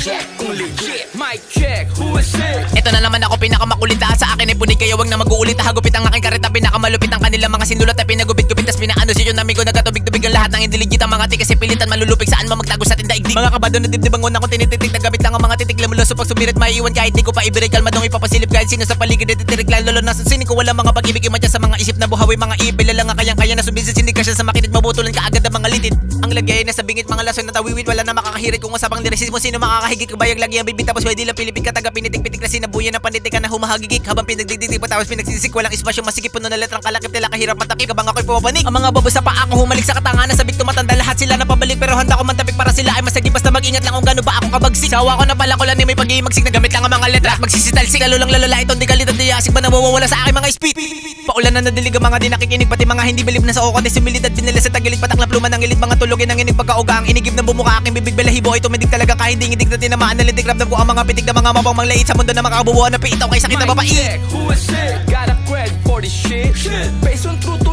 check kung legit. Mic check, who is it? Ito na naman ako, pinakamakulit sa akin ay punig. Kaya wag na mag-uulit, hagupit ang aking kareta. Pinakamalupit ang kanilang mga sinulat ay pinagupit-gupit. Tas pinaano si namin ko, nagatubig-tubig ang lahat ng indiligit. Ang mga tikas ay pilitan malulupig, saan mo magtago sa tindaigdig. Mga kabado na dibdib ang unang kong tinititig. Nagamit lang ang mga titig, lamuloso pag sumirit maiiwan. Kahit di ko pa ibirig, kalmadong ipapasilip. Kahit sino sa paligid ay titirik, lalo na sa sining ko. Wala mga pag-ibig, imatya sa mga isip na buhawi. Mga ipila lang ang kayang-kaya na subisit. Hindi ka siya sa makinig, mabutulan ka agad ang mga litid. Ang lagay na sa bingit, mga lason na tawiwid. Wala na makakahirit kung usapang lirisismo. Sino makakahigit, kabayag lagi ang bibig. Tapos pwede lang pilipit ka, taga pinitik-pitik na sinabuyan ng panditik ka na humahagigik. Habang pinagdididig pa tapos pinagsisik, walang espasyo masigip. Puno na letrang kalakip nila, kahirap matakip. Kabang ako'y pumapanik. Ang mga babos sa paa ko humalik sa katanganan. Sabik tumatanda, lahat sila na pabalik. Pero handa ko mantapik para sila ay masagip. Basta mag-ingat lang kung gano ba ako kabagsik. Sawa ko na pala ko lang ni may pag-iimagsik. Nagamit lang ang mga letra at magsisitalsik. Lalo lang lalala itong di kalit at di asik. Ba nawawala sa aking mga speed. Paulan na nadilig ang mga di nakikinig. Pati mga hindi bilib na sa okot ay similidad. Binila sa tagilid, patak na pluma ng ilid. Mga tulogin ng inig pagkauga. Ang inigib ng bumuka aking bibig belahibo. Ay tumidig talaga kahit hindi ngidig na tinamaan. Nalitig ramdam ko ang mga pitig na mga mabang manglait sa mundo na makabubuhan na piitaw kay sakit na babae. Mic check, who is it? Got a cred for this shit. Based on true to